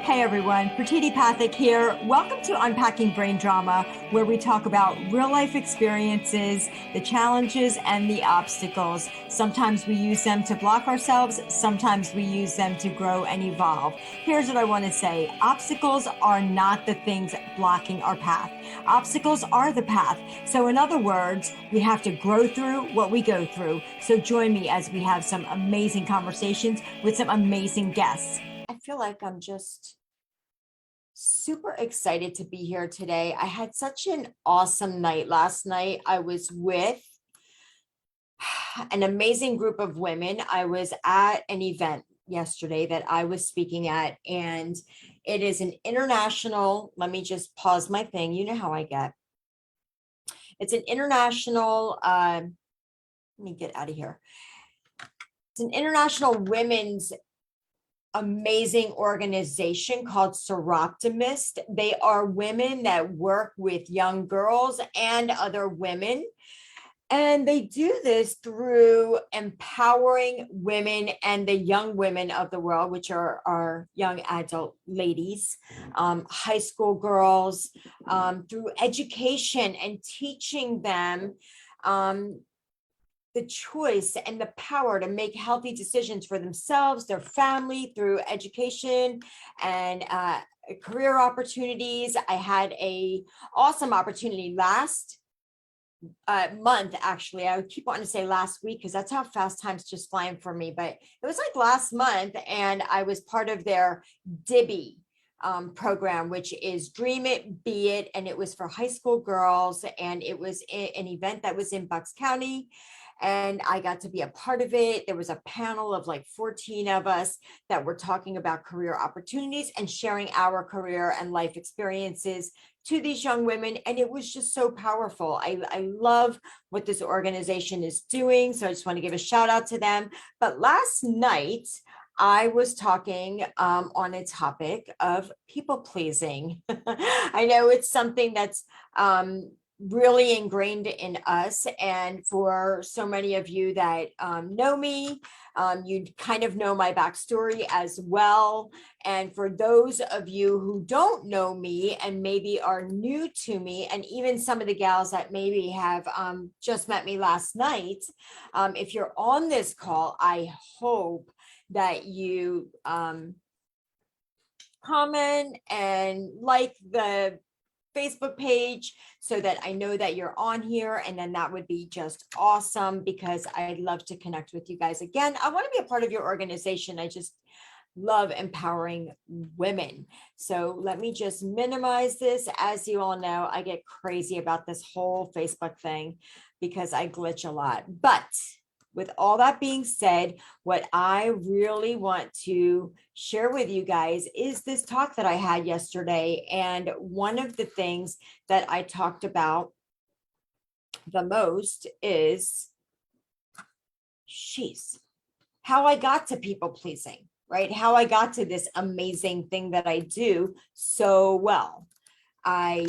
Hey everyone, Pratiti Pathak here. Welcome to Unpacking Brain Drama, where we talk about real life experiences, the challenges, and the obstacles. Sometimes we use them to block ourselves, sometimes we use them to grow and evolve. Here's what I want to say: obstacles are not the things blocking our path, obstacles are the path. So, in other words, we have to grow through what we go through. So, join me as we have some amazing conversations with some amazing guests. I feel like I'm just super excited to be here today. I had such an awesome night last night. I was with an amazing group of women. I was at an event yesterday that I was speaking at, and it is an international, let me just pause my thing. You know how I get. It's an international, let me get out of here. It's an international women's amazing organization called Seroptimist. They are women that work with young girls and other women. And they do this through empowering women and the young women of the world, which are our young adult ladies, high school girls, through education and teaching them the choice and the power to make healthy decisions for themselves, their family, through education and career opportunities. I had a awesome opportunity last month. Actually, I would keep wanting to say last week because that's how fast time's just flying for me, but it was like last month, and I was part of their DIBBY program, which is Dream It, Be It, and it was for high school girls, and it was an event that was in Bucks County, and I got to be a part of it. There was a panel of like 14 of us that were talking about career opportunities and sharing our career and life experiences to these young women. And it was just so powerful. I love what this organization is doing. So I just want to give a shout out to them. But last night, I was talking on a topic of people pleasing. I know it's something that's really ingrained in us. And for so many of you that know me, you kind of know my backstory as well. And for those of you who don't know me and maybe are new to me, and even some of the gals that maybe have just met me last night, if you're on this call, I hope that you comment and like the Facebook page so that I know that you're on here. And then that would be just awesome because I'd love to connect with you guys again. I want to be a part of your organization. I just love empowering women. So let me just minimize this. As you all know, I get crazy about this whole Facebook thing because I glitch a lot. But with all that being said, what I really want to share with you guys is this talk that I had yesterday. And one of the things that I talked about the most is, how I got to people pleasing, right? How I got to this amazing thing that I do so well. I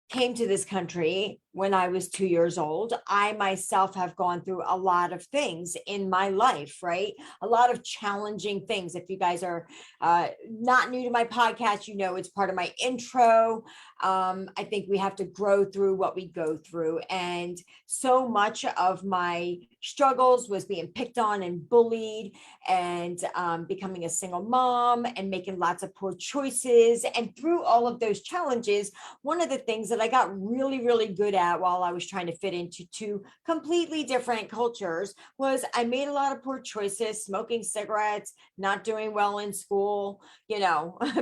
came to this country when I was 2 years old. I myself have gone through a lot of things in my life, right? A lot of challenging things. If you guys are not new to my podcast, you know it's part of my intro. I think we have to grow through what we go through. And so much of my struggles was being picked on and bullied and becoming a single mom and making lots of poor choices. And through all of those challenges, one of the things that I got really, really good at while I was trying to fit into two completely different cultures was I made a lot of poor choices, smoking cigarettes, not doing well in school,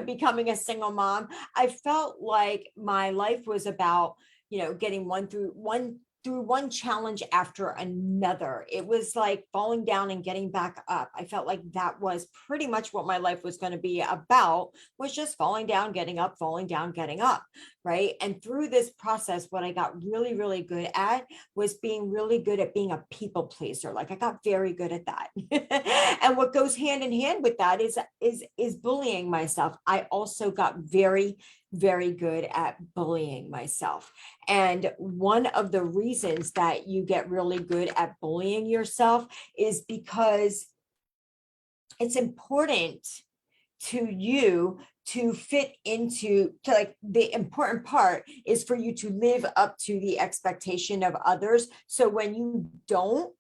becoming a single mom. I felt like my life was about, getting one challenge after another. It was like falling down and getting back up. I felt like that was pretty much what my life was going to be about, was just falling down, getting up, falling down, getting up, right? And through this process, what I got really, really good at was being really good at being a people pleaser. Like I got very good at that. And what goes hand in hand with that is bullying myself. I also got very, very good at bullying myself. And one of the reasons that you get really good at bullying yourself is because it's important to you to fit into, to like, the important part is for you to live up to the expectation of others. So when you don't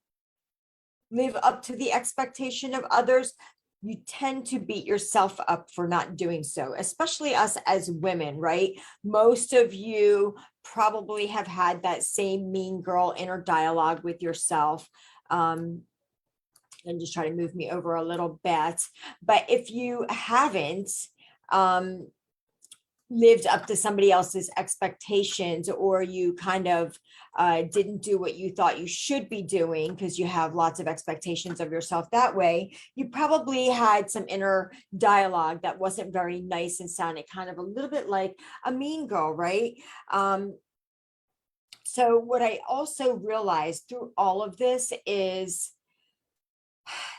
live up to the expectation of others, you tend to beat yourself up for not doing so, especially us as women, right? Most of you probably have had that same mean girl inner dialogue with yourself. And just try to move me over a little bit. But if you haven't, lived up to somebody else's expectations, or you kind of didn't do what you thought you should be doing because you have lots of expectations of yourself that way, you probably had some inner dialogue that wasn't very nice and sounded kind of a little bit like a mean girl, right? So what I also realized through all of this is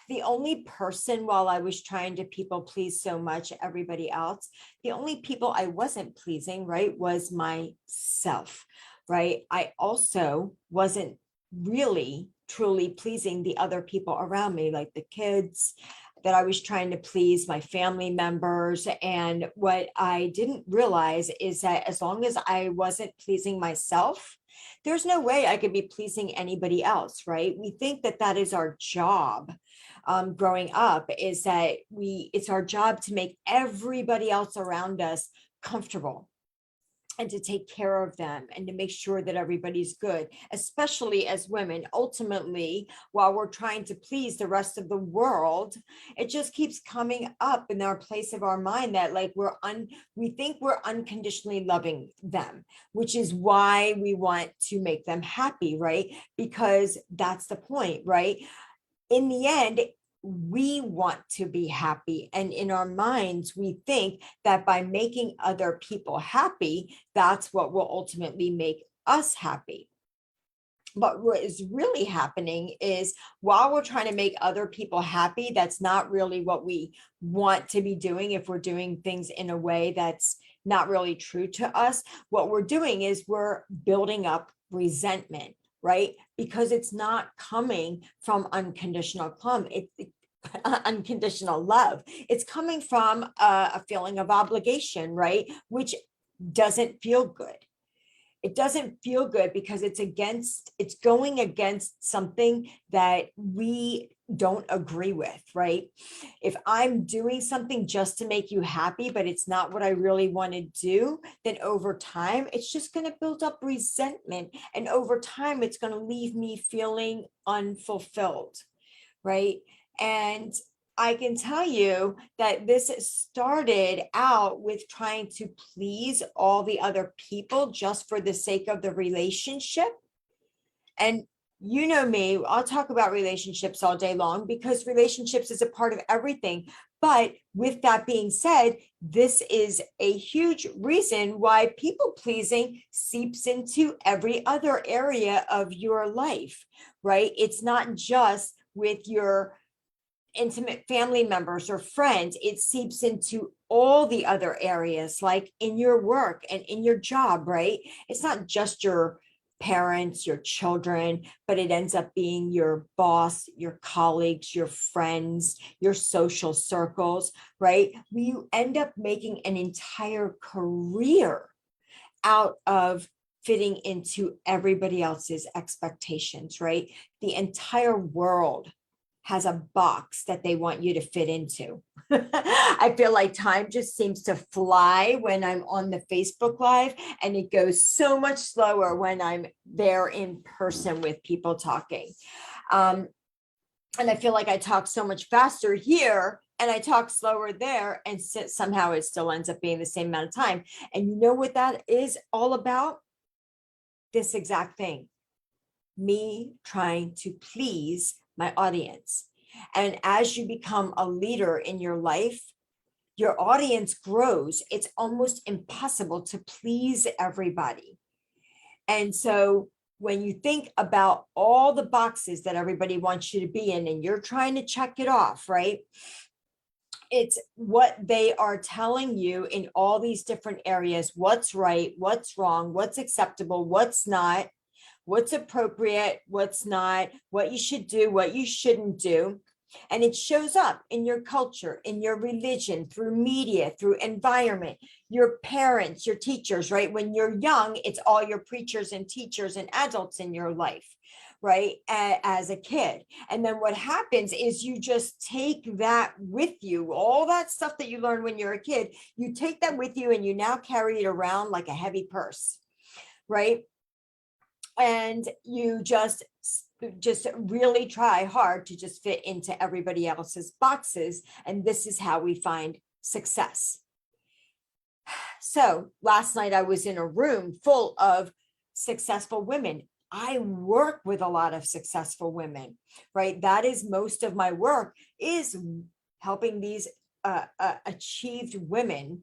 the only person, while I was trying to people please so much everybody else, the only people I wasn't pleasing, right, was myself, right? I also wasn't really truly pleasing the other people around me, like the kids that I was trying to please, my family members. And what I didn't realize is that as long as I wasn't pleasing myself, there's no way I could be pleasing anybody else, right? We think that that is our job. Growing up, is that it's our job to make everybody else around us comfortable and to take care of them and to make sure that everybody's good, especially as women. Ultimately, while we're trying to please the rest of the world, it just keeps coming up in our place of our mind that like we think we're unconditionally loving them, which is why we want to make them happy, right? Because that's the point, right? In the end, we want to be happy. And in our minds, we think that by making other people happy, that's what will ultimately make us happy. But what is really happening is while we're trying to make other people happy, that's not really what we want to be doing. If we're doing things in a way that's not really true to us, what we're doing is we're building up resentment, right? Because it's not coming from unconditional unconditional love. It's coming from a feeling of obligation, right? Which doesn't feel good. It doesn't feel good because it's going against something that we don't agree with, right? If I'm doing something just to make you happy, but it's not what I really want to do, then over time, it's just going to build up resentment. And over time, it's going to leave me feeling unfulfilled, right? And I can tell you that this started out with trying to please all the other people just for the sake of the relationship. And you know me, I'll talk about relationships all day long because relationships is a part of everything. But with that being said, this is a huge reason why people pleasing seeps into every other area of your life, right? It's not just with your intimate family members or friends, it seeps into all the other areas, like in your work and in your job, right? It's not just your parents, your children, but it ends up being your boss, your colleagues, your friends, your social circles, right? You end up making an entire career out of fitting into everybody else's expectations, right? The entire world has a box that they want you to fit into. I feel like time just seems to fly when I'm on the Facebook Live, and it goes so much slower when I'm there in person with people talking. And I feel like I talk so much faster here and I talk slower there, and somehow it still ends up being the same amount of time. And you know what that is all about? This exact thing. Me trying to please my audience. And as you become a leader in your life, your audience grows. It's almost impossible to please everybody. And so when you think about all the boxes that everybody wants you to be in, and you're trying to check it off, right? It's what they are telling you in all these different areas: what's right, what's wrong, what's acceptable, what's not, what's appropriate, what's not, what you should do, what you shouldn't do. And it shows up in your culture, in your religion, through media, through environment, your parents, your teachers, right? When you're young, it's all your preachers and teachers and adults in your life, right? As a kid. And then what happens is you just take that with you, all that stuff that you learned when you're a kid, you take that with you and you now carry it around like a heavy purse, right? And you just really try hard to just fit into everybody else's boxes. And this is how we find success. So last night I was in a room full of successful women. I work with a lot of successful women, right? That is most of my work, is helping these achieved women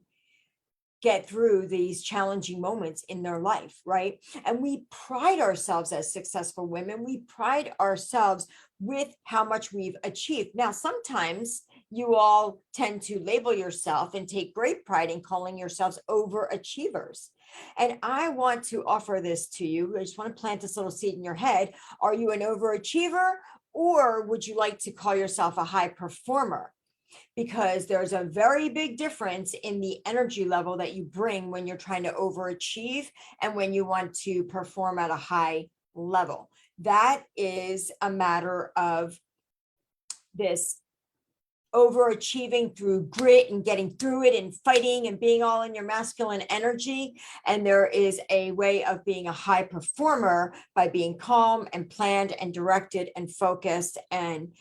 get through these challenging moments in their life, right? And we pride ourselves as successful women. We pride ourselves with how much we've achieved. Now, sometimes you all tend to label yourself and take great pride in calling yourselves overachievers. And I want to offer this to you. I just want to plant this little seed in your head. Are you an overachiever, or would you like to call yourself a high performer? Because there's a very big difference in the energy level that you bring when you're trying to overachieve and when you want to perform at a high level. That is a matter of this overachieving through grit and getting through it and fighting and being all in your masculine energy. And there is a way of being a high performer by being calm and planned and directed and focused and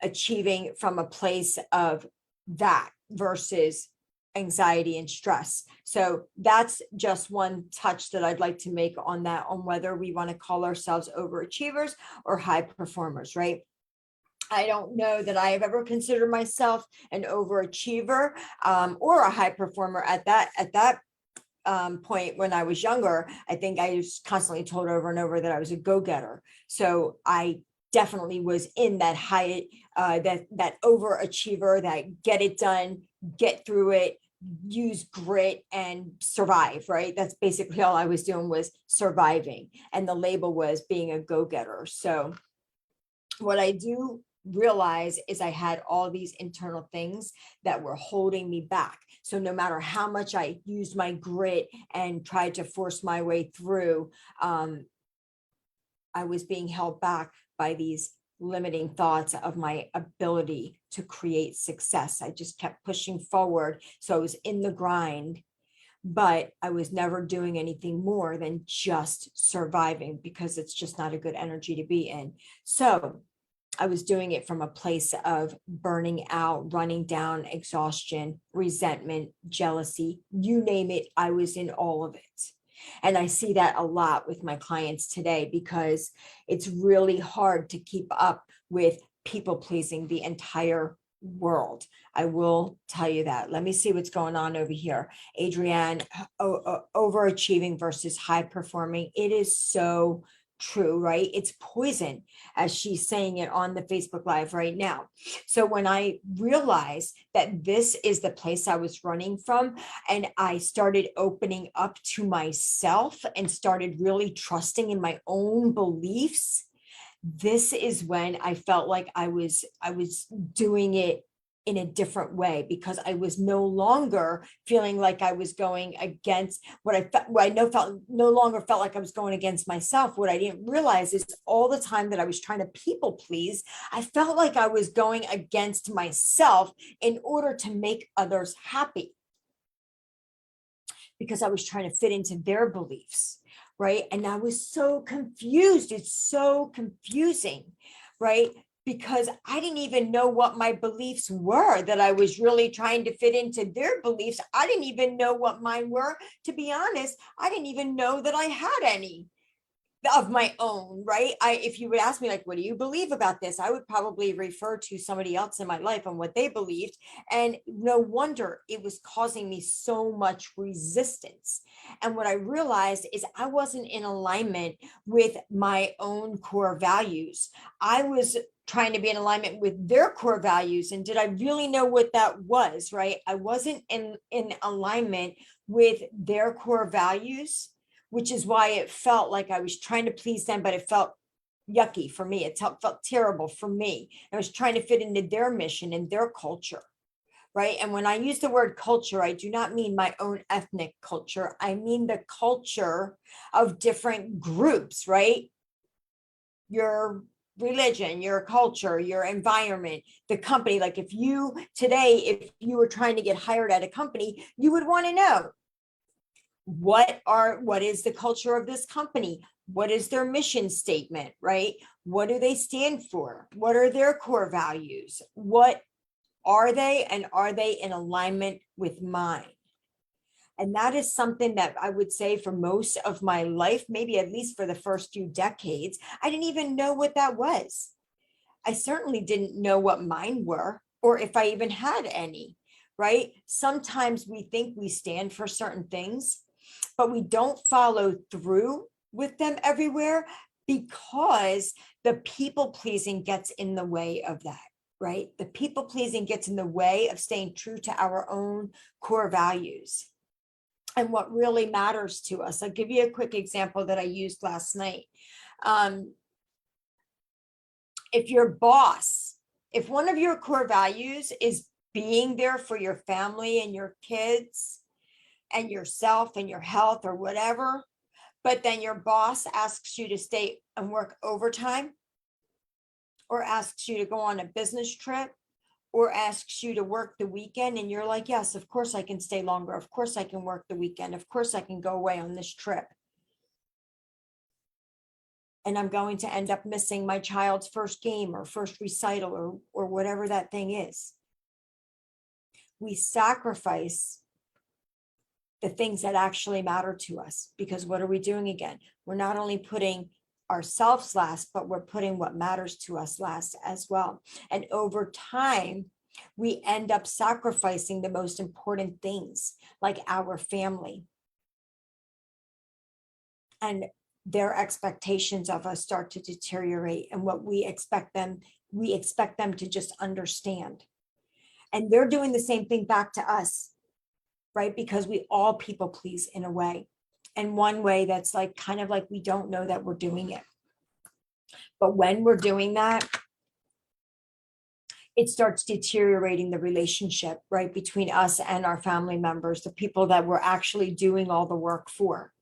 achieving from a place of that versus anxiety and stress. So that's just one touch that I'd like to make on that, on whether we want to call ourselves overachievers or high performers, right? I don't know that I have ever considered myself an overachiever or a high performer at that point. When I was younger, I think I was constantly told over and over that I was a go-getter. So I definitely was in that high, that overachiever, that get it done, get through it, use grit and survive, right? That's basically all I was doing, was surviving. And the label was being a go-getter. So what I do realize is I had all these internal things that were holding me back. So no matter how much I used my grit and tried to force my way through, I was being held back by these limiting thoughts of my ability to create success. I just kept pushing forward. So I was in the grind, but I was never doing anything more than just surviving, because it's just not a good energy to be in. So I was doing it from a place of burning out, running down, exhaustion, resentment, jealousy, you name it. I was in all of it. And I see that a lot with my clients today, because it's really hard to keep up with people pleasing the entire world. I will tell you that. Let me see what's going on over here. Adrienne, overachieving versus high performing. It is so true, right? It's poison, as she's saying it on the Facebook Live right now. So when I realized that this is the place I was running from, and I started opening up to myself and started really trusting in my own beliefs, this is when I felt like I was doing it in a different way, because I was no longer feeling like I was going against what I felt. No longer felt like I was going against myself. What I didn't realize is all the time that I was trying to people please, I felt like I was going against myself in order to make others happy, because I was trying to fit into their beliefs, right? And I was so confused. It's so confusing, right? Because I didn't even know what my beliefs were, that I was really trying to fit into their beliefs. I didn't even know what mine were. To be honest, I didn't even know that I had any of my own, right? If you would ask me, like, what do you believe about this? I would probably refer to somebody else in my life and what they believed. And no wonder it was causing me so much resistance. And what I realized is I wasn't in alignment with my own core values. I was trying to be in alignment with their core values. And did I really know what that was, right? I wasn't in alignment with their core values, which is why it felt like I was trying to please them, but it felt yucky for me. It felt terrible for me. I was trying to fit into their mission and their culture, right? And when I use the word culture, I do not mean my own ethnic culture. I mean the culture of different groups, right? Your religion, your culture, your environment, the company. Like if you were trying to get hired at a company, you would want to know what is the culture of this company? What is their mission statement, right? What do they stand for? What are their core values? What are they, and are they in alignment with mine? And that is something that I would say for most of my life, maybe at least for the first few decades, I didn't even know what that was. I certainly didn't know what mine were, or if I even had any, right? Sometimes we think we stand for certain things, but we don't follow through with them everywhere because the people pleasing gets in the way of that, right? The people pleasing gets in the way of staying true to our own core values and what really matters to us. I'll give you a quick example that I used last night. If one of your core values is being there for your family and your kids and yourself and your health or whatever, but then your boss asks you to stay and work overtime, or asks you to go on a business trip, or asks you to work the weekend, and you're like, yes, of course I can stay longer. Of course I can work the weekend. Of course I can go away on this trip. And I'm going to end up missing my child's first game or first recital or whatever that thing is. We sacrifice the things that actually matter to us, because what are we doing again? We're not only putting ourselves last, but we're putting what matters to us last as well. And over time, we end up sacrificing the most important things, like our family. And their expectations of us start to deteriorate, and what we expect them to just understand. And they're doing the same thing back to us, right? Because we all people please in a way. And one way that's like kind of like we don't know that we're doing it. But when we're doing that, it starts deteriorating the relationship, right, between us and our family members, the people that we're actually doing all the work for.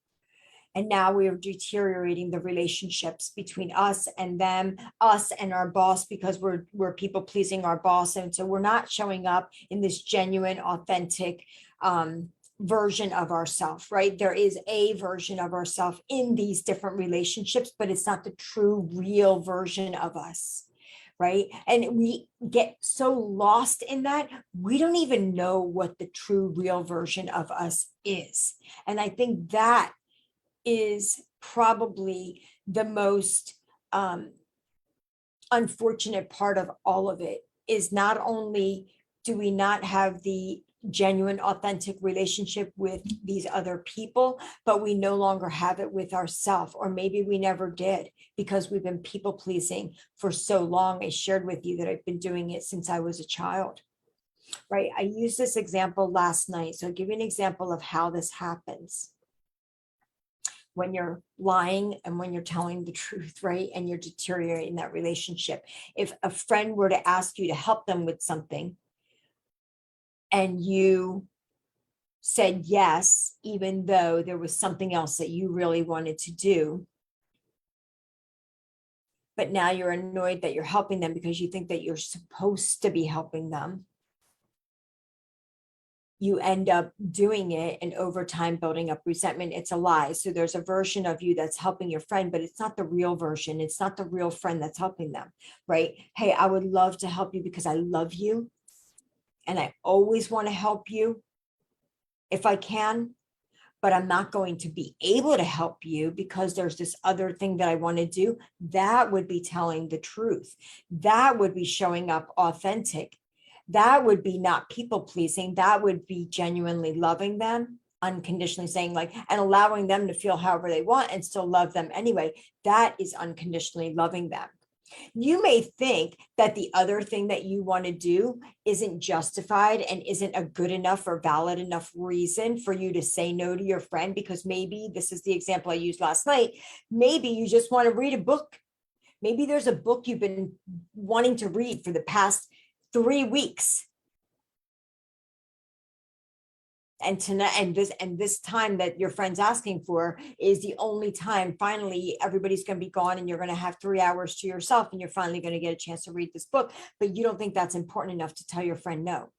And now we are deteriorating the relationships between us and them, us and our boss, because we're people pleasing our boss. And so we're not showing up in this genuine, authentic version of ourselves, right? There is a version of ourselves in these different relationships, but it's not the true, real version of us, right? And we get so lost in that, we don't even know what the true, real version of us is. And I think that is probably the most unfortunate part of all of it, is not only do we not have the genuine, authentic relationship with these other people, but we no longer have it with ourselves, or maybe we never did because we've been people pleasing for so long. I shared with you that I've been doing it since I was a child, right? I used this example last night. So I'll give you an example of how this happens. When you're lying and when you're telling the truth, right? And you're deteriorating that relationship. If a friend were to ask you to help them with something and you said yes, even though there was something else that you really wanted to do, but now you're annoyed that you're helping them because you think that you're supposed to be helping them, you end up doing it, and over time building up resentment. It's a lie. So there's a version of you that's helping your friend, but it's not the real version. It's not the real friend that's helping them, right? Hey, I would love to help you because I love you and I always want to help you if I can, but I'm not going to be able to help you because there's this other thing that I want to do. That would be telling the truth. That would be showing up authentic. That would be not people pleasing. That would be genuinely loving them, unconditionally saying like, and allowing them to feel however they want and still love them anyway. That is unconditionally loving them. You may think that the other thing that you want to do isn't justified and isn't a good enough or valid enough reason for you to say no to your friend, because maybe, this is the example I used last night, maybe you just want to read a book Maybe there's a book you've been wanting to read for the past 3 weeks. And tonight, and this time that your friend's asking for is the only time. Finally, everybody's going to be gone, and you're going to have 3 hours to yourself, and you're finally going to get a chance to read this book. But you don't think that's important enough to tell your friend no.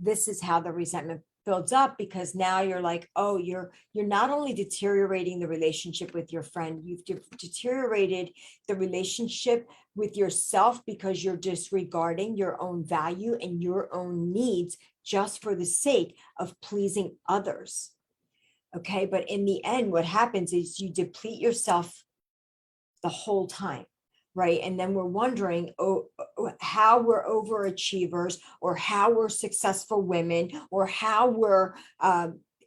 This is how the resentment builds up, because now you're like, oh, you're not only deteriorating the relationship with your friend, you've deteriorated the relationship with yourself, because you're disregarding your own value and your own needs just for the sake of pleasing others. Okay, but in the end, what happens is you deplete yourself the whole time, right? And then we're wondering, how we're overachievers, or how we're successful women, or how we're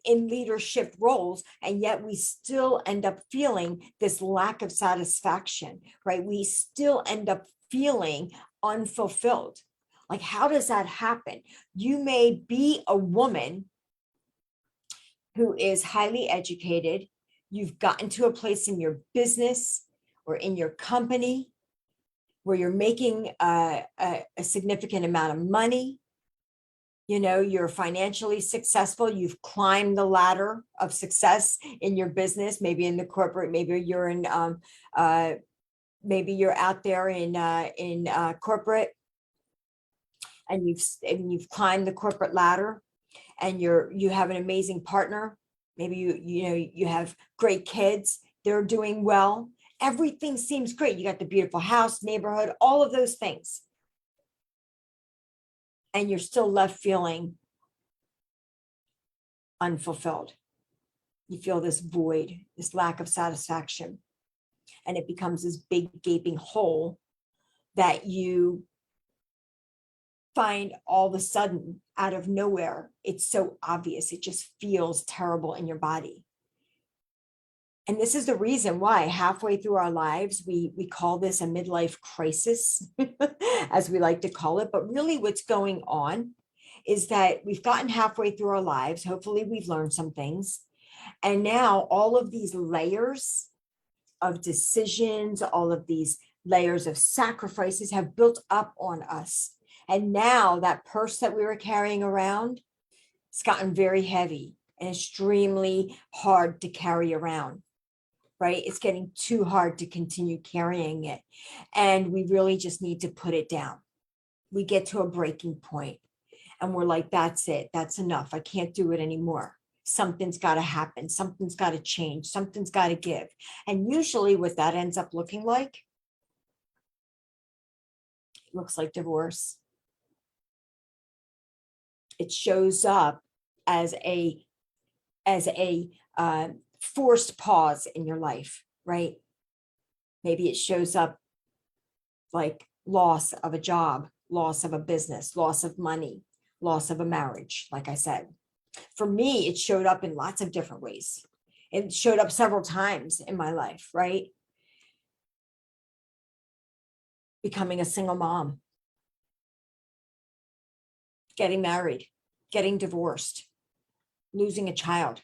in leadership roles, and yet we still end up feeling this lack of satisfaction, right? We still end up feeling unfulfilled. Like, how does that happen? You may be a woman who is highly educated. You've gotten to a place in your business or in your company where you're making a significant amount of money. You know, you're financially successful. You've climbed the ladder of success in your business, maybe in the corporate, maybe you're in, maybe you're out there in corporate, and you've climbed the corporate ladder, and you have an amazing partner. Maybe you have great kids. They're doing well. Everything seems great. You got the beautiful house, neighborhood, all of those things. And you're still left feeling unfulfilled. You feel this void, this lack of satisfaction. And it becomes this big gaping hole that you find all of a sudden out of nowhere. It's so obvious. It just feels terrible in your body. And this is the reason why halfway through our lives, we call this a midlife crisis, as we like to call it. But really what's going on is that we've gotten halfway through our lives. Hopefully we've learned some things. And now all of these layers of decisions, all of these layers of sacrifices have built up on us. And now that purse that we were carrying around, it's gotten very heavy and extremely hard to carry around. Right? It's getting too hard to continue carrying it. And we really just need to put it down. We get to a breaking point and we're like, that's it. That's enough. I can't do it anymore. Something's got to happen. Something's got to change. Something's got to give. And usually what that ends up looking like, it looks like divorce. It shows up as a forced pause in your life, right? Maybe it shows up like loss of a job, loss of a business, loss of money, loss of a marriage, like I said. For me, it showed up in lots of different ways. It showed up several times in my life, right? Becoming a single mom, getting married, getting divorced, losing a child,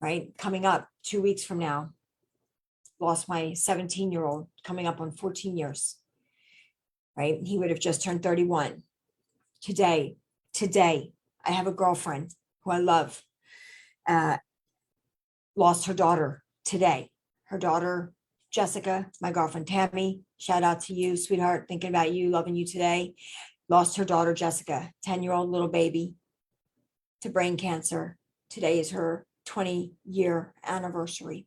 right? Coming up 2 weeks from now, lost my 17-year-old, coming up on 14 years, right? He would have just turned 31. Today, I have a girlfriend who I love, lost her daughter today. Her daughter, Jessica, my girlfriend, Tammy, shout out to you, sweetheart, thinking about you, loving you today. Lost her daughter, Jessica, 10-year-old little baby, to brain cancer. Today is her 20-year anniversary.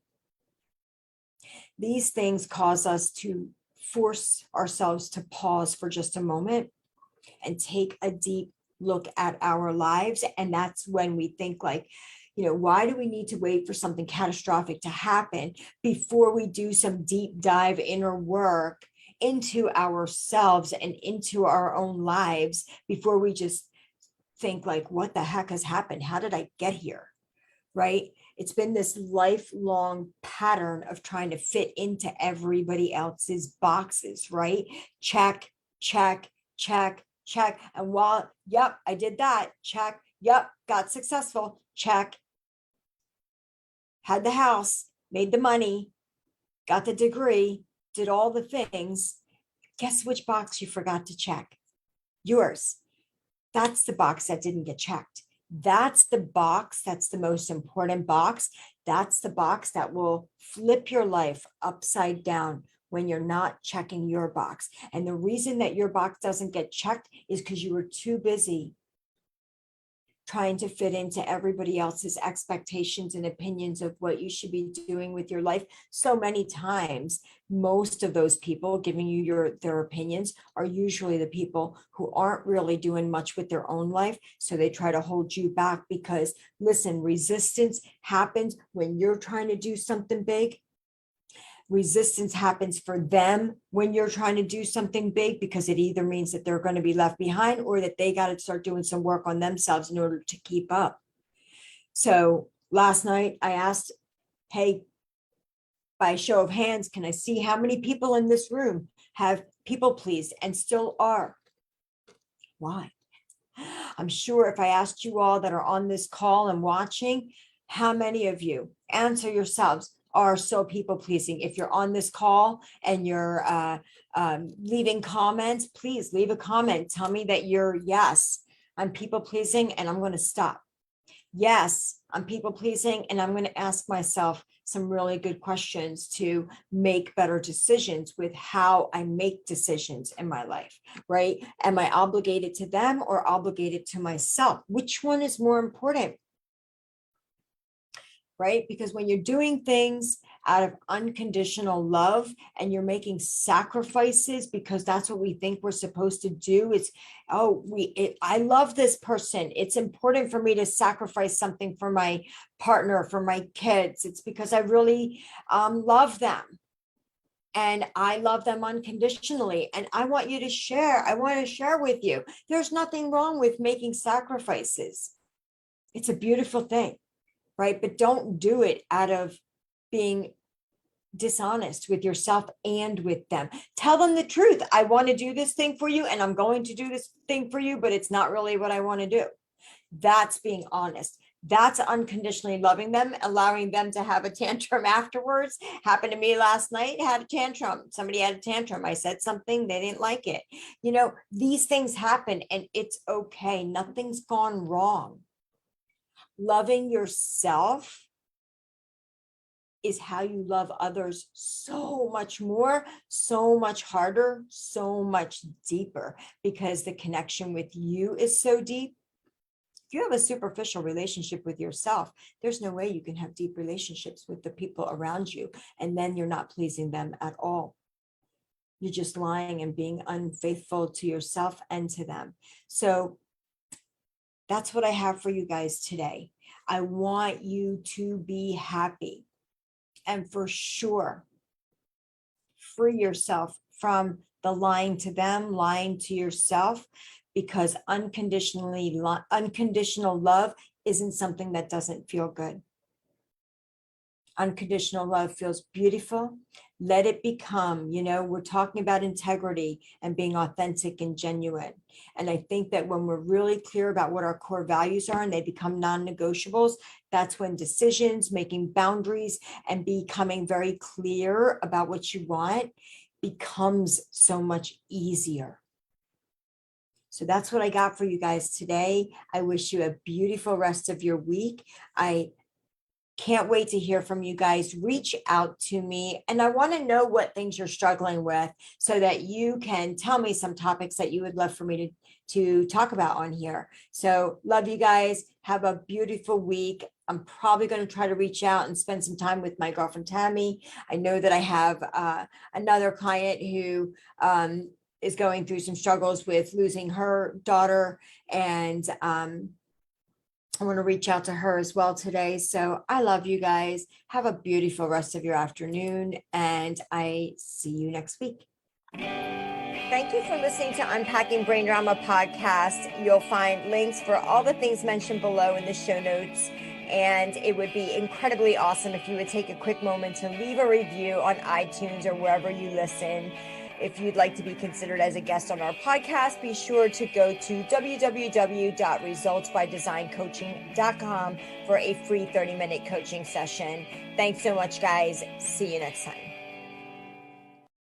These things cause us to force ourselves to pause for just a moment and take a deep look at our lives. And that's when we think like, why do we need to wait for something catastrophic to happen before we do some deep dive inner work into ourselves and into our own lives, before we just think like, what the heck has happened? How did I get here? Right? It's been this lifelong pattern of trying to fit into everybody else's boxes, right? Check, check, check, check. And while, yep, I did that, check, yep, got successful, check. Had the house, made the money, got the degree, did all the things. Guess which box you forgot to check? Yours. That's the box that didn't get checked. That's the box. That's the most important box. That's the box that will flip your life upside down when you're not checking your box. And the reason that your box doesn't get checked is because you were too busy trying to fit into everybody else's expectations and opinions of what you should be doing with your life. So many times, most of those people giving you their opinions are usually the people who aren't really doing much with their own life. So they try to hold you back because, listen, resistance happens when you're trying to do something big. Resistance happens for them when you're trying to do something big, because it either means that they're going to be left behind or that they got to start doing some work on themselves in order to keep up. So last night I asked, hey, by a show of hands, can I see how many people in this room have people pleased and still are? Why? I'm sure if I asked you all that are on this call and watching, how many of you, answer yourselves, are so people pleasing? If you're on this call and you're leaving comments, please leave a comment. Tell me that yes, I'm people pleasing and I'm going to stop. Yes, I'm people pleasing and I'm going to ask myself some really good questions to make better decisions with how I make decisions in my life, right? Am I obligated to them or obligated to myself? Which one is more important? Right? Because when you're doing things out of unconditional love and you're making sacrifices because that's what we think we're supposed to do, it's, I love this person. It's important for me to sacrifice something for my partner, for my kids. It's because I really love them. And I love them unconditionally. And I want you to share. I want to share with you. There's nothing wrong with making sacrifices. It's a beautiful thing. Right? But don't do it out of being dishonest with yourself and with them. Tell them the truth. I want to do this thing for you and I'm going to do this thing for you, but it's not really what I want to do. That's being honest. That's unconditionally loving them, allowing them to have a tantrum afterwards. Happened to me last night, had a tantrum. Somebody had a tantrum. I said something, they didn't like it. These things happen and it's okay. Nothing's gone wrong. Loving yourself is how you love others so much more, so much harder, so much deeper, because the connection with you is so deep. If you have a superficial relationship with yourself, there's no way you can have deep relationships with the people around you. And then you're not pleasing them at all. You're just lying and being unfaithful to yourself and to them. So that's what I have for you guys today. I want you to be happy. And for sure, free yourself from the lying to them, lying to yourself, because unconditional love isn't something that doesn't feel good. Unconditional love feels beautiful. Let it become, we're talking about integrity and being authentic and genuine. And I think that when we're really clear about what our core values are and they become non-negotiables, that's when decisions, making boundaries, and becoming very clear about what you want becomes so much easier. So that's what I got for you guys today. I wish you a beautiful rest of your week. I can't wait to hear from you guys. Reach out to me. And I want to know what things you're struggling with so that you can tell me some topics that you would love for me to talk about on here. So love you guys. Have a beautiful week. I'm probably going to try to reach out and spend some time with my girlfriend, Tammy. I know that I have another client who is going through some struggles with losing her daughter, and I want to reach out to her as well today. So I love you guys. Have a beautiful rest of your afternoon, and I see you next week. Thank you for listening to Unpacking Brain Drama podcast. You'll find links for all the things mentioned below in the show notes. And it would be incredibly awesome if you would take a quick moment to leave a review on iTunes or wherever you listen. If you'd like to be considered as a guest on our podcast, be sure to go to www.resultsbydesigncoaching.com for a free 30-minute coaching session. Thanks so much, guys. See you next time.